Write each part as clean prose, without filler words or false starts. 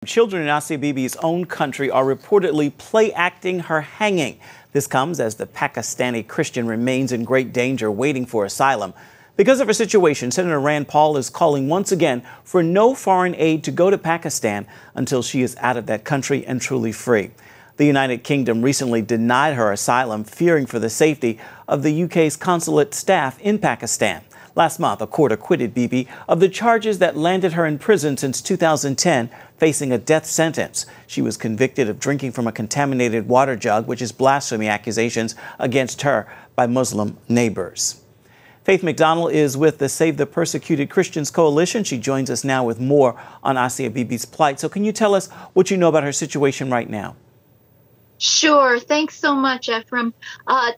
Children in Asia Bibi's own country are reportedly play-acting her hanging. This comes as the Pakistani Christian remains in great danger waiting for asylum. Because of her situation, Senator Rand Paul is calling once again for no foreign aid to go to Pakistan until she is out of that country and truly free. The United Kingdom recently denied her asylum, fearing for the safety of the UK's consulate staff in Pakistan. Last month, a court acquitted Bibi of the charges that landed her in prison since 2010, facing a death sentence. She was convicted of drinking from a contaminated water jug, which is blasphemy accusations against her by Muslim neighbors. Faith McDonald is with the Save the Persecuted Christians Coalition. She joins us now with more on Asia Bibi's plight. So can you tell us what you know about her situation right now? Sure. Thanks so much, Ephraim.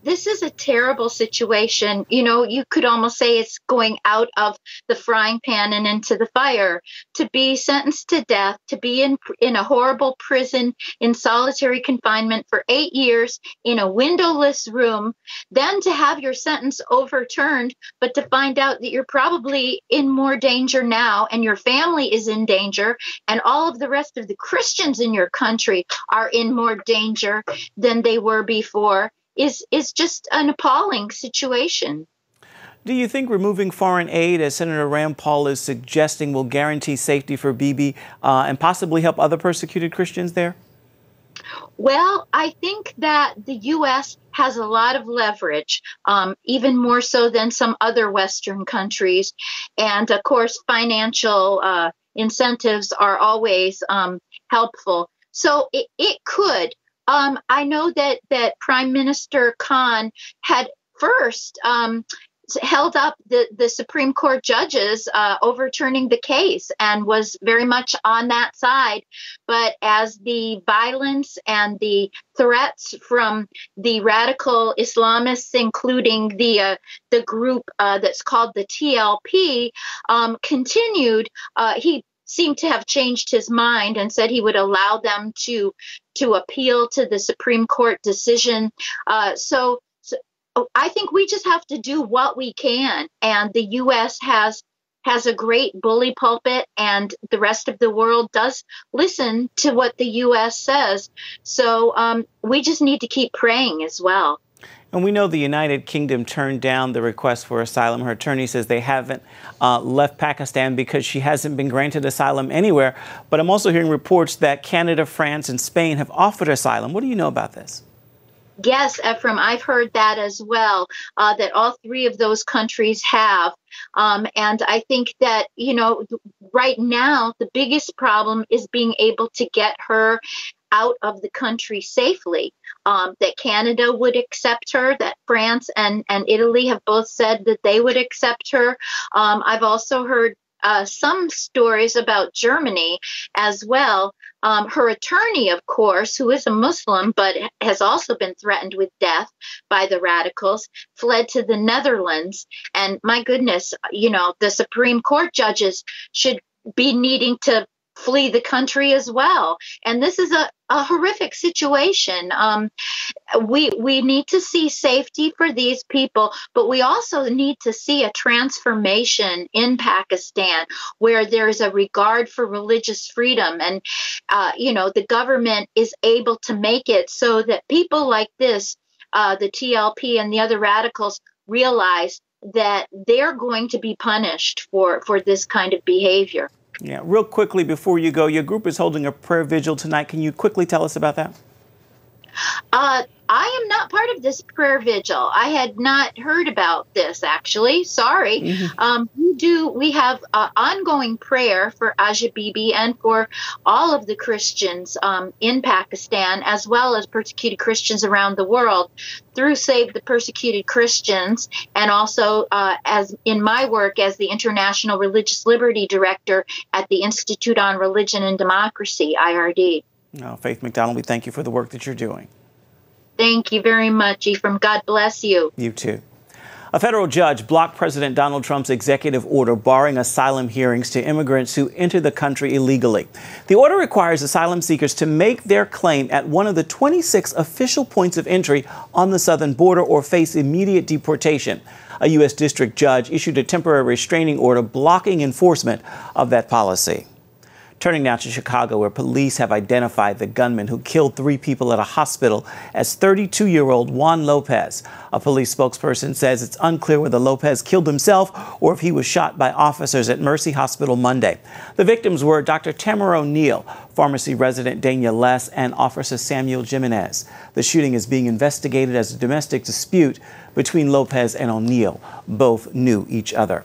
This is a terrible situation. You know, you could almost say it's going out of the frying pan and into the fire. To be sentenced to death, to be in a horrible prison in solitary confinement for 8 years in a windowless room, then to have your sentence overturned, but to find out that you're probably in more danger now and your family is in danger and all of the rest of the Christians in your country are in more danger than they were before is just an appalling situation. Do you think removing foreign aid, as Senator Rand Paul is suggesting, will guarantee safety for Bibi and possibly help other persecuted Christians there? Well, I think that the U.S. has a lot of leverage, even more so than some other Western countries. And of course, financial incentives are always helpful. So it could. I know that Prime Minister Khan had first held up the Supreme Court judges overturning the case and was very much on that side. But as the violence and the threats from the radical Islamists, including the group that's called the TLP, continued, he seemed to have changed his mind and said he would allow them to appeal to the Supreme Court decision. So I think we just have to do what we can. And the U.S. has a great bully pulpit, and the rest of the world does listen to what the U.S. says. So we just need to keep praying as well. And we know the United Kingdom turned down the request for asylum. Her attorney says they haven't left Pakistan because she hasn't been granted asylum anywhere. But I'm also hearing reports that Canada, France, and Spain have offered asylum. What do you know about this? Yes, Ephraim, I've heard that as well, that all three of those countries have. And I think that, you know, right now, the biggest problem is being able to get her out of the country safely, that Canada would accept her, that France and Italy have both said that they would accept her. I've also heard some stories about Germany as well. Her attorney, of course, who is a Muslim but has also been threatened with death by the radicals, fled to the Netherlands. And my goodness, you know, the Supreme Court judges should be needing to flee the country as well. And this is a horrific situation. We need to see safety for these people, but we also need to see a transformation in Pakistan where there's a regard for religious freedom. And, you know, the government is able to make it so that people like this, the TLP and the other radicals, realize that they're going to be punished for this kind of behavior. Yeah, real quickly before you go, your group is holding a prayer vigil tonight. Can you quickly tell us about that? I am not part of this prayer vigil. I had not heard about this, actually. Sorry. We have ongoing prayer for Asia Bibi and for all of the Christians in Pakistan, as well as persecuted Christians around the world, through Save the Persecuted Christians, and also as in my work as the International Religious Liberty Director at the Institute on Religion and Democracy, IRD. Faith McDonald, we thank you for the work that you're doing. Thank you very much, Ephraim. God bless you. You too. A federal judge blocked President Donald Trump's executive order barring asylum hearings to immigrants who enter the country illegally. The order requires asylum seekers to make their claim at one of the 26 official points of entry on the southern border or face immediate deportation. A U.S. district judge issued a temporary restraining order blocking enforcement of that policy. Turning now to Chicago, where police have identified the gunman who killed 3 people at a hospital as 32-year-old Juan Lopez. A police spokesperson says it's unclear whether Lopez killed himself or if he was shot by officers at Mercy Hospital Monday. The victims were Dr. Tamara O'Neill, pharmacy resident Dania Les, and Officer Samuel Jimenez. The shooting is being investigated as a domestic dispute between Lopez and O'Neill. Both knew each other.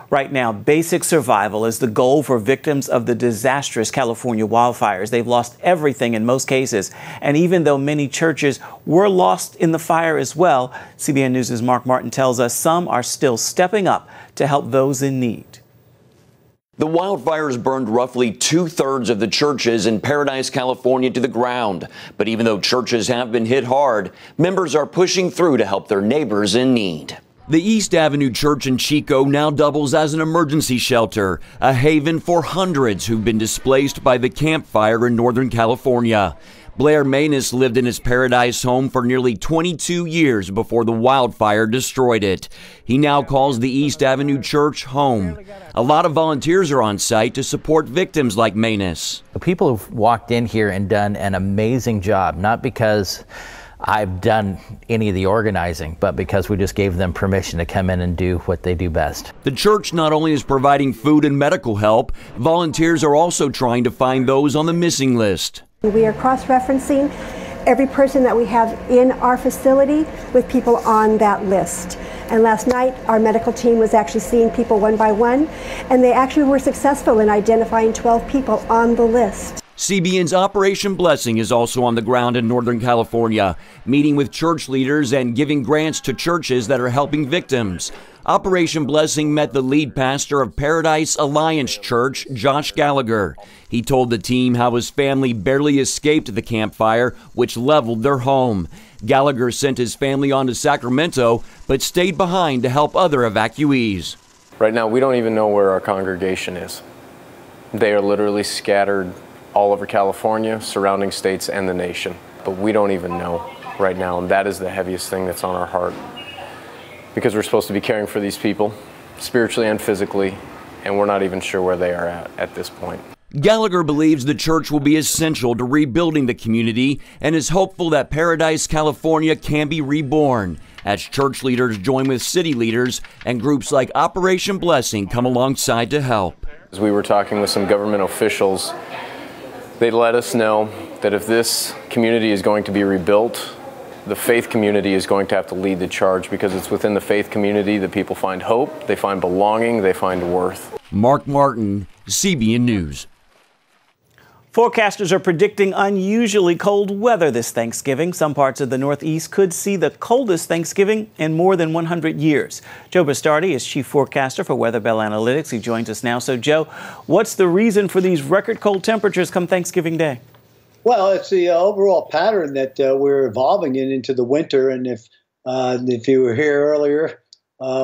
Right now, basic survival is the goal for victims of the disastrous California wildfires. They've lost everything in most cases. And even though many churches were lost in the fire as well, CBN News' Mark Martin tells us some are still stepping up to help those in need. The wildfires burned roughly 2/3 of the churches in Paradise, California to the ground. But even though churches have been hit hard, members are pushing through to help their neighbors in need. The East Avenue Church in Chico now doubles as an emergency shelter, a haven for hundreds who've been displaced by the Camp Fire in Northern California. Blair Manus lived in his Paradise home for nearly 22 years before the wildfire destroyed it. He now calls the East Avenue Church home. A lot of volunteers are on site to support victims like Manus. The people who've walked in here and done an amazing job, not because I've done any of the organizing, but because we just gave them permission to come in and do what they do best. The church not only is providing food and medical help, volunteers are also trying to find those on the missing list. We are cross-referencing every person that we have in our facility with people on that list. And last night, our medical team was actually seeing people one by one, and they actually were successful in identifying 12 people on the list. CBN's Operation Blessing is also on the ground in Northern California, meeting with church leaders and giving grants to churches that are helping victims. Operation Blessing met the lead pastor of Paradise Alliance Church, Josh Gallagher. He told the team how his family barely escaped the campfire, which leveled their home. Gallagher sent his family on to Sacramento, but stayed behind to help other evacuees. Right now, we don't even know where our congregation is. They are literally scattered all over California, surrounding states, and the nation. But we don't even know right now, and that is the heaviest thing that's on our heart. Because we're supposed to be caring for these people, spiritually and physically, and we're not even sure where they are at this point. Gallagher believes the church will be essential to rebuilding the community and is hopeful that Paradise, California can be reborn as church leaders join with city leaders and groups like Operation Blessing come alongside to help. As we were talking with some government officials, they let us know that if this community is going to be rebuilt, the faith community is going to have to lead the charge, because it's within the faith community that people find hope, they find belonging, they find worth. Mark Martin, CBN News. Forecasters are predicting unusually cold weather this Thanksgiving. Some parts of the Northeast could see the coldest Thanksgiving in more than 100 years. Joe Bastardi is chief forecaster for Weather Bell Analytics. He joins us now. So, Joe, what's the reason for these record cold temperatures come Thanksgiving Day? Well, it's the overall pattern that we're evolving into the winter. And if you were here earlier,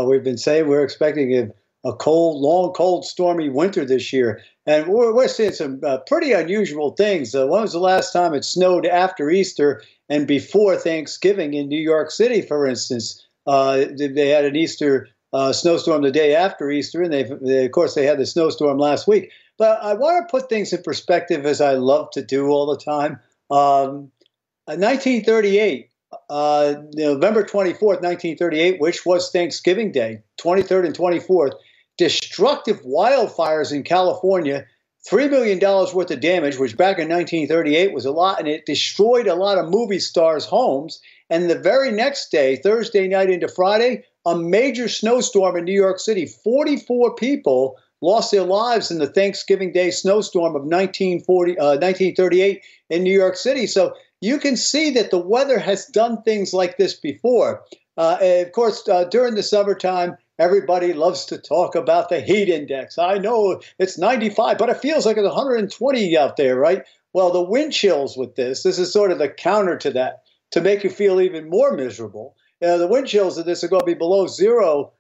we've been saying we're expecting a cold, long, cold, stormy winter this year. And we're seeing some pretty unusual things. When was the last time it snowed after Easter and before Thanksgiving in New York City, for instance? They had an Easter snowstorm the day after Easter, and of course, they had the snowstorm last week. But I want to put things in perspective, as I love to do all the time. 1938, November 24th, 1938, which was Thanksgiving Day, 23rd and 24th, destructive wildfires in California, $3 million worth of damage, which back in 1938 was a lot, and it destroyed a lot of movie stars' homes. And the very next day, Thursday night into Friday, a major snowstorm in New York City. 44 people lost their lives in the Thanksgiving Day snowstorm of 1938 in New York City. So you can see that the weather has done things like this before. Of course, during the summertime, everybody loves to talk about the heat index. I know it's 95, but it feels like it's 120 out there, right? Well, the wind chills with this is sort of the counter to that, to make you feel even more miserable. The wind chills of this are going to be below zero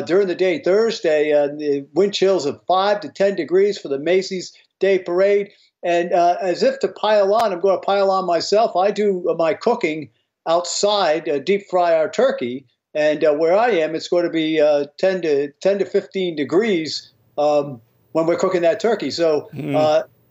during the day Thursday. The wind chills of 5 to 10 degrees for the Macy's Day Parade. And as if to pile on, I'm going to pile on myself. I do my cooking outside, deep fry our turkey. And where I am, it's going to be 10 to 15 degrees when we're cooking that turkey. So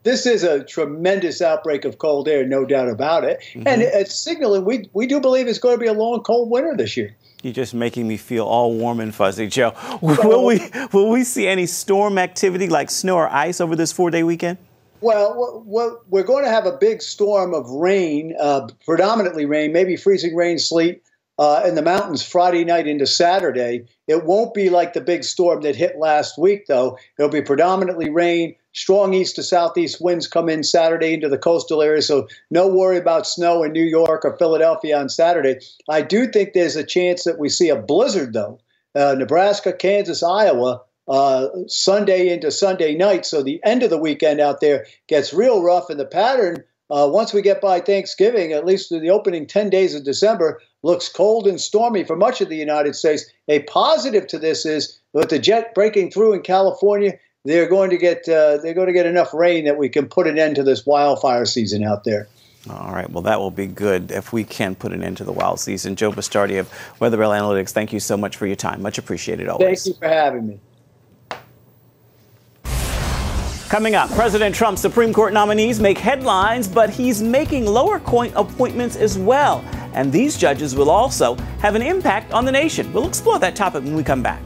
this is a tremendous outbreak of cold air, no doubt about it. And it's signaling we do believe it's going to be a long, cold winter this year. You're just making me feel all warm and fuzzy, Joe. Will we see any storm activity like snow or ice over this 4-day weekend? Well, we're going to have a big storm of rain, predominantly rain, maybe freezing rain, sleet in the mountains Friday night into Saturday. It won't be like the big storm that hit last week, though. It'll be predominantly rain. Strong east to southeast winds come in Saturday into the coastal area, so no worry about snow in New York or Philadelphia on Saturday. I do think there's a chance that we see a blizzard, though. Nebraska, Kansas, Iowa, Sunday into Sunday night. So the end of the weekend out there gets real rough, and the pattern, once we get by Thanksgiving, at least through the opening 10 days of December, looks cold and stormy for much of the United States. A positive to this is with the jet breaking through in California, they're going to get enough rain that we can put an end to this wildfire season out there. All right. Well, that will be good if we can put an end to the wild season. Joe Bastardi of Weather Rail Analytics, thank you so much for your time. Much appreciated always. Thank you for having me. Coming up, President Trump's Supreme Court nominees make headlines, but he's making lower court appointments as well. And these judges will also have an impact on the nation. We'll explore that topic when we come back.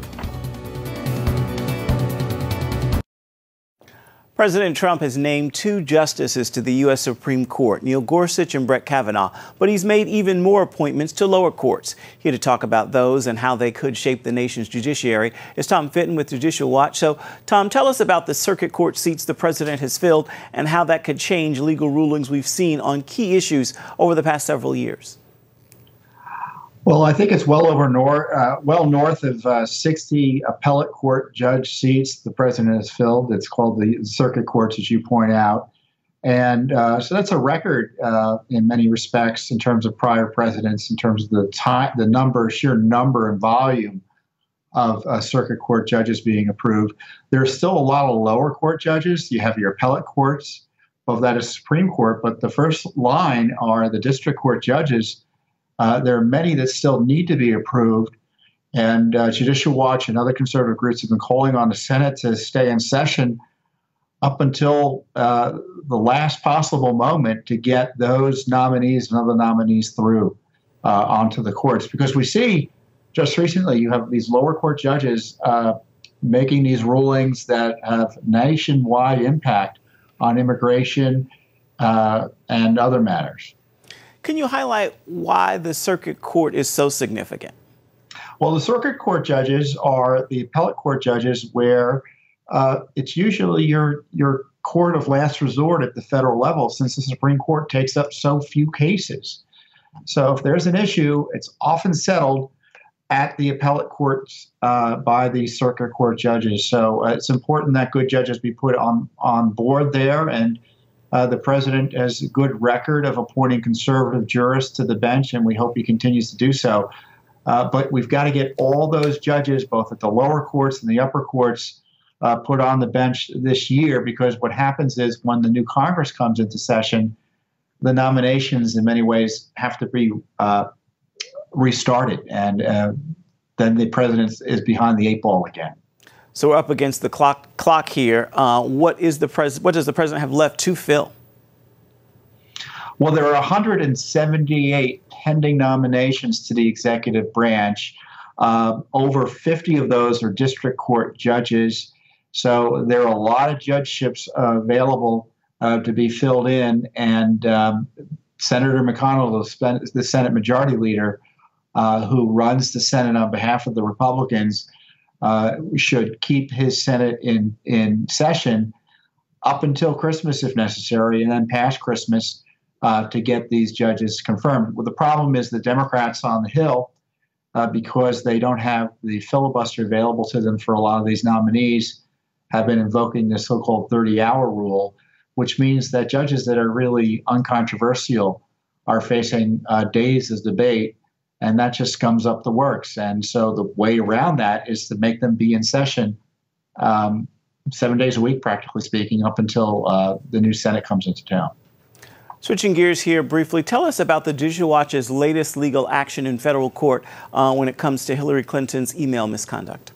President Trump has named 2 justices to the U.S. Supreme Court, Neil Gorsuch and Brett Kavanaugh, but he's made even more appointments to lower courts. Here to talk about those and how they could shape the nation's judiciary is Tom Fitton with Judicial Watch. So, Tom, tell us about the circuit court seats the president has filled and how that could change legal rulings we've seen on key issues over the past several years. Well, I think it's well north of 60 appellate court judge seats the president has filled. It's called the circuit courts, as you point out. And so that's a record in many respects in terms of prior presidents, in terms of the sheer number and volume of circuit court judges being approved. There's still a lot of lower court judges. You have your appellate courts, above that is Supreme Court, but the first line are the district court judges. There are many that still need to be approved, and Judicial Watch and other conservative groups have been calling on the Senate to stay in session up until the last possible moment to get those nominees and other nominees through onto the courts. Because we see just recently you have these lower court judges making these rulings that have nationwide impact on immigration and other matters. Can you highlight why the circuit court is so significant? Well, the circuit court judges are the appellate court judges where it's usually your court of last resort at the federal level, since the Supreme Court takes up so few cases. So if there's an issue, it's often settled at the appellate courts by the circuit court judges. So it's important that good judges be put on board there, and the president has a good record of appointing conservative jurists to the bench, and we hope he continues to do so. But we've got to get all those judges, both at the lower courts and the upper courts, put on the bench this year, because what happens is when the new Congress comes into session, the nominations in many ways have to be restarted, and then the president is behind the 8 ball again. So we're up against the clock here. What does the president have left to fill? Well, there are 178 pending nominations to the executive branch. Over 50 of those are district court judges. So there are a lot of judgeships available to be filled in. And Senator McConnell, the Senate Majority Leader, who runs the Senate on behalf of the Republicans, should keep his Senate in session up until Christmas if necessary, and then past Christmas to get these judges confirmed. Well, the problem is the Democrats on the Hill, because they don't have the filibuster available to them for a lot of these nominees, have been invoking the so-called 30-hour rule, which means that judges that are really uncontroversial are facing days of debate. And that just comes up the works. And so the way around that is to make them be in session 7 days a week, practically speaking, up until the new Senate comes into town. Switching gears here briefly, tell us about the Judicial Watch's latest legal action in federal court when it comes to Hillary Clinton's email misconduct.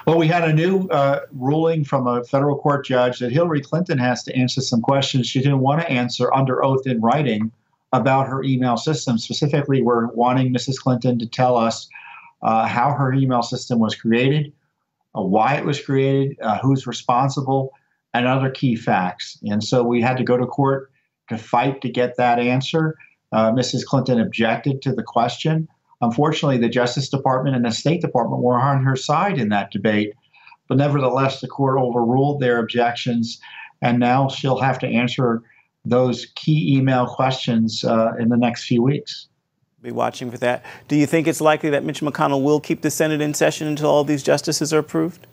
Well, we had a new ruling from a federal court judge that Hillary Clinton has to answer some questions she didn't want to answer under oath in writing about her email system. Specifically, we're wanting Mrs. Clinton to tell us how her email system was created, why it was created, who's responsible, and other key facts. And so we had to go to court to fight to get that answer. Mrs. Clinton objected to the question. Unfortunately, the Justice Department and the State Department were on her side in that debate. But nevertheless, the court overruled their objections, and now she'll have to answer those key email questions in the next few weeks. Be watching for that. Do you think it's likely that Mitch McConnell will keep the Senate in session until all these justices are approved?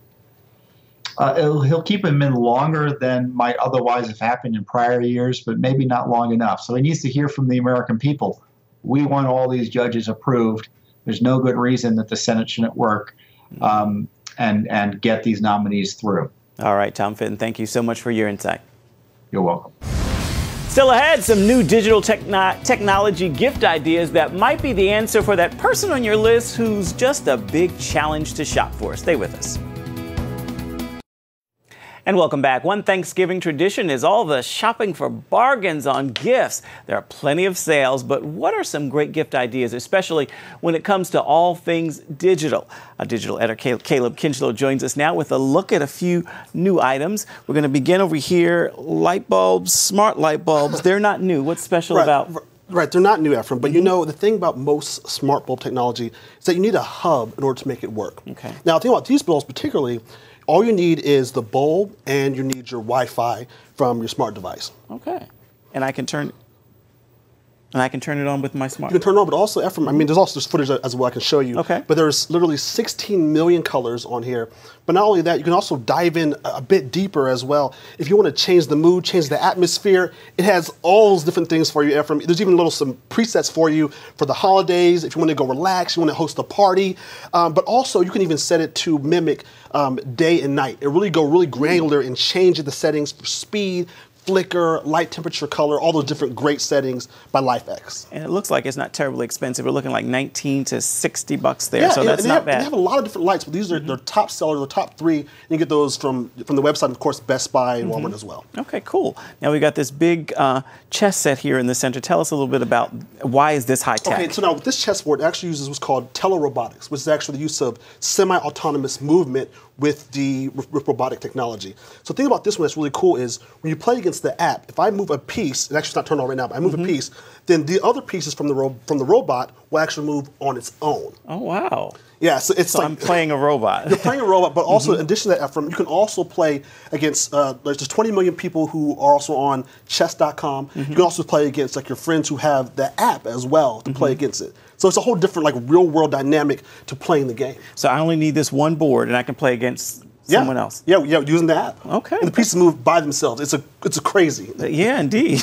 He'll keep him in longer than might otherwise have happened in prior years, but maybe not long enough. So he needs to hear from the American people. We want all these judges approved. There's no good reason that the Senate shouldn't work and get these nominees through. All right, Tom Fitton, thank you so much for your insight. You're welcome. Still ahead, some new digital technology gift ideas that might be the answer for that person on your list who's just a big challenge to shop for. Stay with us. And welcome back. One Thanksgiving tradition is all the shopping for bargains on gifts. There are plenty of sales, but what are some great gift ideas, especially when it comes to all things digital? A digital editor, Caleb Kinchlow, joins us now with a look at a few new items. We're going to begin over here. Light bulbs, smart light bulbs. They're not new. What's special about? Right, they're not new, Ephraim, but you know, the thing about most smart bulb technology is that you need a hub in order to make it work. Okay. Now, the thing about these bulbs particularly, all you need is the bulb and you need your Wi-Fi from your smart device. Okay. And I can turn it on with my smart. You can turn it on, but also, Ephraim, I mean, there's footage as well I can show you. Okay. But there's literally 16 million colors on here. But not only that, you can also dive in a bit deeper as well. If you want to change the mood, change the atmosphere, it has all those different things for you, Ephraim. There's even some presets for you for the holidays. If you want to go relax, you want to host a party. But also, you can even set it to mimic day and night. It really granular and change the settings for speed, flicker, light temperature, color, all those different great settings by LifeX. And it looks like it's not terribly expensive. We're looking like $19 to $60 there, so that's not bad. They have a lot of different lights, but these are their top seller, the top three. And you get those from the website, and of course, Best Buy and Walmart as well. Okay, cool. Now we got this big chess set here in the center. Tell us a little bit about why is this high tech? Okay, so now with this chessboard, it actually uses what's called telerobotics, which is actually the use of semi-autonomous movement with robotic technology. So the thing about this one that's really cool is when you play against the app, if I move a piece, and actually it's not turned on right now, but I move a piece, then the other pieces from the robot will actually move on its own. Oh, wow. Yeah, so it's I'm playing a robot. You're playing a robot, but also in addition to that, Ephraim, you can also play against, there's just 20 million people who are also on chess.com. You can also play against like your friends who have the app as well to play against it. So it's a whole different like real world dynamic to playing the game. So I only need this one board and I can play against someone else. Yeah, using the app. Okay. And the pieces move by themselves. It's a crazy. Yeah, indeed.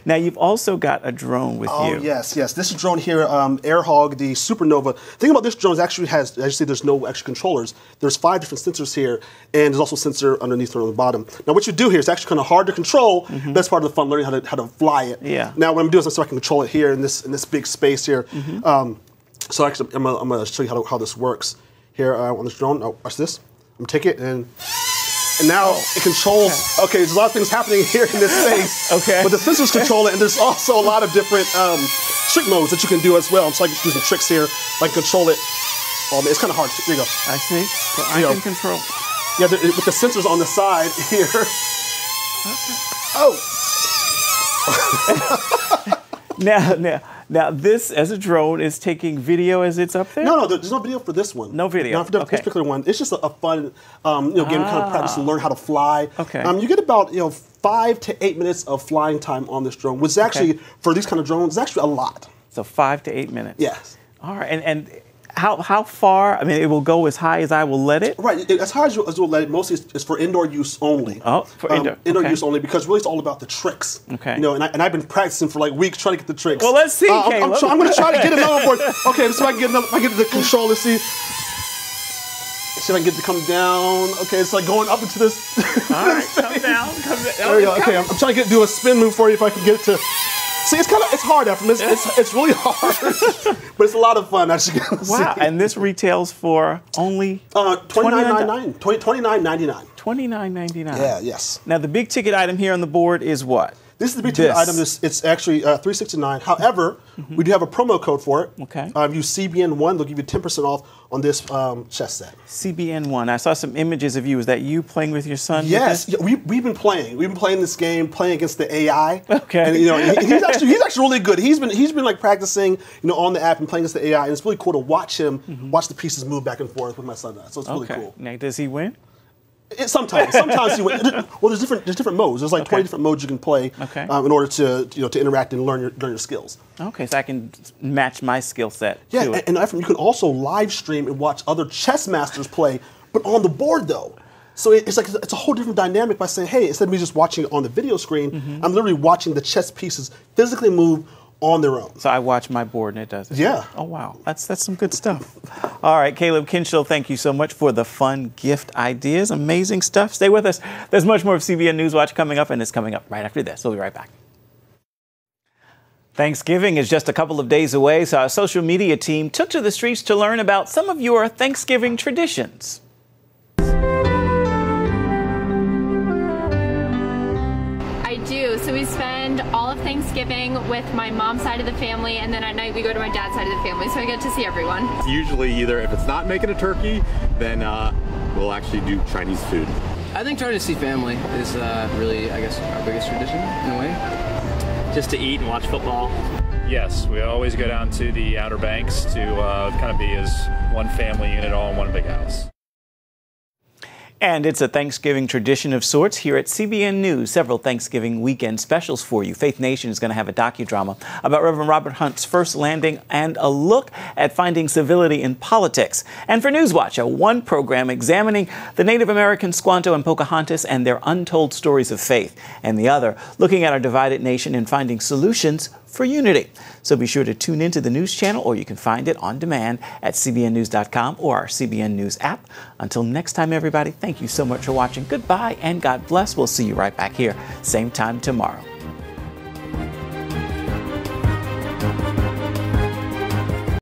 Now you've also got a drone with you. Oh yes. This drone here, AirHog, the Supernova. The thing about this drone is actually has, as you see, there's no extra controllers. There's 5 different sensors here, and there's also a sensor underneath or on the bottom. Now what you do here is actually kind of hard to control. That's part of the fun, learning how to fly it. Yeah. Now what I'm doing is so I can control it here in this big space here. So actually, I'm gonna show you how this works here on this drone. Oh, watch this. I'm gonna take it and now it controls. Okay, there's a lot of things happening here in this space. Okay. But the sensors control it, and there's also a lot of different trick modes that you can do as well. So I can do some tricks here. I can control it. Oh man, it's kind of hard. There you go. I see. So I can control. Yeah, with the sensors on the side here. Oh. Now this, as a drone, is taking video as it's up there? No, there's no video for this one. No video. Not for this particular one. It's just a fun, game kind of practice to learn how to fly. Okay. You get about 5 to 8 minutes of flying time on this drone, which is actually for these kind of drones is actually a lot. So 5 to 8 minutes. Yes. All right, and how far? I mean, it will go as high as I will let it? Right, as high as you'll let it. Mostly it's for indoor use only. Oh, for indoor use only, because really it's all about the tricks. Okay. And I've been practicing for like weeks trying to get the tricks. Well, let's see, Caleb. I'm going to try to get another board. Okay, so I can get the controller. See if I can get it to come down. Okay, it's like going up into this. All right, come down. There we go. Okay, I'm trying to do a spin move for you if I can get it to. See, it's hard, Ephraim. It's really hard, but it's a lot of fun. As you can see. Wow, and this retails for only $29.99. $29.99. $29.99. Yeah, yes. Now the big ticket item here on the board is what? This is the big ticket item. It's actually $369. However, we do have a promo code for it. Okay. Use CBN1. They'll give you 10% off on this chess set. CBN1. I saw some images of you. Is that you playing with your son? Yes. Yeah, we've been playing. We've been playing this game, playing against the AI. Okay. And he's actually really good. He's been like practicing, on the app and playing against the AI. And it's really cool to watch him watch the pieces move back and forth with my son. So it's really cool. Now, does he win? Sometimes he wins. Well, there's different modes. There's like 20 different modes you can play in order to interact and learn your skills. Okay, so I can match my skill set. Yeah, to it. and Ephraim, you can also live stream and watch other chess masters play, but on the board though. So it's a whole different dynamic by saying, hey, instead of me just watching it on the video screen, I'm literally watching the chess pieces physically move on their own. So I watch my board and it does it. Yeah. Oh, wow. That's some good stuff. All right, Caleb Kinchel, thank you so much for the fun gift ideas. Amazing stuff. Stay with us. There's much more of CBN News Watch coming up, and it's coming up right after this. We'll be right back. Thanksgiving is just a couple of days away, so our social media team took to the streets to learn about some of your Thanksgiving traditions. So we spend all of Thanksgiving with my mom's side of the family, and then at night we go to my dad's side of the family, so I get to see everyone. Usually either if it's not making a turkey, then we'll actually do Chinese food. I think trying to see family is really, I guess, our biggest tradition in a way. Just to eat and watch football. Yes, we always go down to the Outer Banks to kind of be as one family unit all in one big house. And it's a Thanksgiving tradition of sorts here at CBN News. Several Thanksgiving weekend specials for you. Faith Nation is going to have a docudrama about Reverend Robert Hunt's first landing and a look at finding civility in politics. And for Newswatch, a one program examining the Native American Squanto and Pocahontas and their untold stories of faith. And the other, looking at our divided nation and finding solutions for unity. So be sure to tune into the news channel, or you can find it on demand at cbnnews.com or our CBN News app. Until next time, everybody, thank you so much for watching. Goodbye and God bless. We'll see you right back here, same time tomorrow.